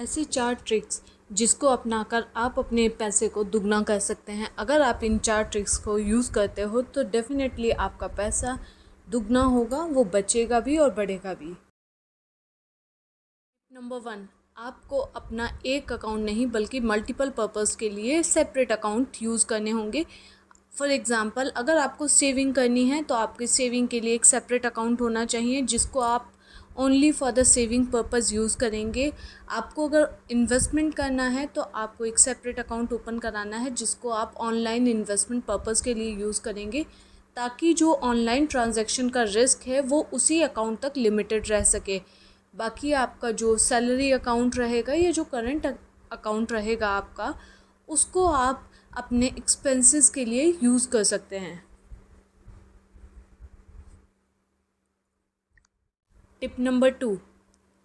ऐसी 4 ट्रिक्स जिसको अपनाकर आप अपने पैसे को दुगना कर सकते हैं। अगर आप इन 4 ट्रिक्स को यूज़ करते हो तो डेफ़िनेटली आपका पैसा दुगना होगा, वो बचेगा भी और बढ़ेगा भी। नंबर 1, आपको अपना एक अकाउंट नहीं बल्कि मल्टीपल पर्पज़ के लिए सेपरेट अकाउंट यूज़ करने होंगे। फॉर एग्ज़ाम्पल, अगर आपको सेविंग करनी है तो आपके सेविंग के लिए एक सेपरेट अकाउंट होना चाहिए जिसको आप only for the saving purpose use करेंगे। आपको अगर इन्वेस्टमेंट करना है तो आपको एक सेपरेट अकाउंट ओपन कराना है जिसको आप ऑनलाइन इन्वेस्टमेंट पर्पज़ के लिए यूज़ करेंगे, ताकि जो ऑनलाइन ट्रांजैक्शन का रिस्क है वो उसी अकाउंट तक लिमिटेड रह सके। बाकी आपका जो सैलरी अकाउंट रहेगा या जो करंट अकाउंट रहेगा आपका, उसको आप अपने एक्सपेंसेस के लिए यूज़ कर सकते हैं। टिप नंबर 2,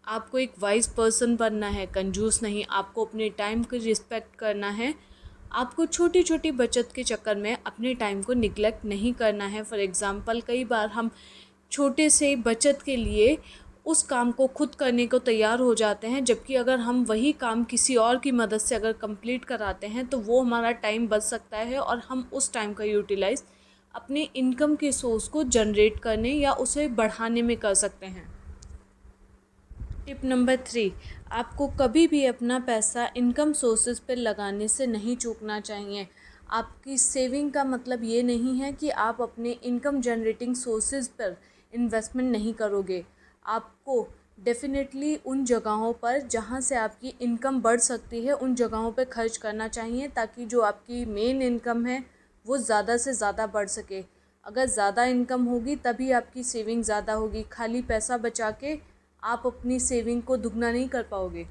आपको एक वाइज पर्सन बनना है, कंजूस नहीं। आपको अपने टाइम की रिस्पेक्ट करना है। आपको छोटी छोटी बचत के चक्कर में अपने टाइम को निगलेक्ट नहीं करना है। फॉर एग्ज़ाम्पल, कई बार हम छोटे से बचत के लिए उस काम को खुद करने को तैयार हो जाते हैं, जबकि अगर हम वही काम किसी और की मदद से अगर कंप्लीट कराते हैं तो वो हमारा टाइम बच सकता है और हम उस टाइम का यूटिलाइज़ अपने इनकम के सोर्स को जनरेट करने या उसे बढ़ाने में कर सकते हैं। टिप नंबर 3, आपको कभी भी अपना पैसा इनकम सोर्सेज पर लगाने से नहीं चूकना चाहिए। आपकी सेविंग का मतलब ये नहीं है कि आप अपने इनकम जनरेटिंग सोर्सेज पर इन्वेस्टमेंट नहीं करोगे। आपको डेफिनेटली उन जगहों पर जहाँ से आपकी इनकम बढ़ सकती है उन जगहों पर खर्च करना चाहिए, ताकि जो आपकी मेन इनकम है वो ज़्यादा से ज़्यादा बढ़ सके। अगर ज़्यादा इनकम होगी तभी आपकी सेविंग ज़्यादा होगी। खाली पैसा बचा के आप अपनी सेविंग को दुगना नहीं कर पाओगे।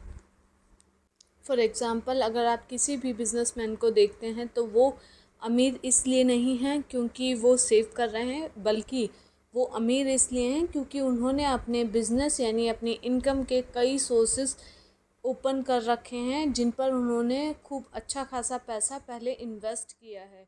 फॉर एग्ज़ाम्पल, अगर आप किसी भी बिजनेसमैन को देखते हैं तो वो अमीर इसलिए नहीं हैं क्योंकि वो सेव कर रहे हैं, बल्कि वो अमीर इसलिए हैं क्योंकि उन्होंने अपने बिज़नेस यानी अपनी इनकम के कई सोर्सेस ओपन कर रखे हैं जिन पर उन्होंने खूब अच्छा खासा पैसा पहले इन्वेस्ट किया है।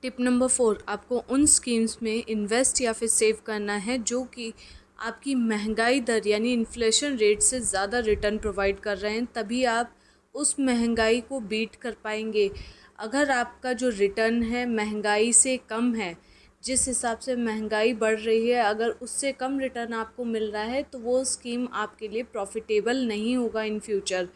टिप नंबर 4, आपको उन स्कीम्स में इन्वेस्ट या फिर सेव करना है जो कि आपकी महंगाई दर यानी इन्फ्लेशन रेट से ज़्यादा रिटर्न प्रोवाइड कर रहे हैं, तभी आप उस महंगाई को बीट कर पाएंगे। अगर आपका जो रिटर्न है महंगाई से कम है, जिस हिसाब से महंगाई बढ़ रही है, अगर उससे कम रिटर्न आपको मिल रहा है तो वो स्कीम आपके लिए प्रॉफिटेबल नहीं होगा इन फ्यूचर।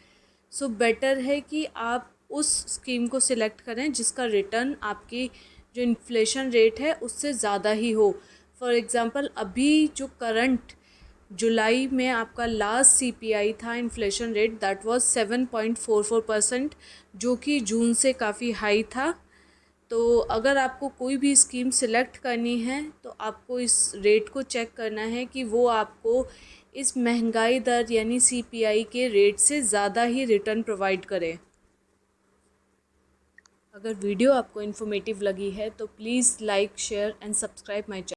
सो बेटर है कि आप उस स्कीम को सिलेक्ट करें जिसका रिटर्न आपकी जो इन्फ्लेशन रेट है उससे ज़्यादा ही हो। फॉर एग्ज़ाम्पल, अभी जो करंट जुलाई में आपका लास्ट सीपीआई था इन्फ्लेशन रेट, दैट वाज 7.44%, जो कि जून से काफ़ी हाई था। तो अगर आपको कोई भी स्कीम सिलेक्ट करनी है तो आपको इस रेट को चेक करना है कि वो आपको इस महंगाई दर यानी सीपीआई के रेट से ज़्यादा ही रिटर्न प्रोवाइड करे। अगर वीडियो आपको इन्फॉर्मेटिव लगी है तो please like, share and subscribe my channel.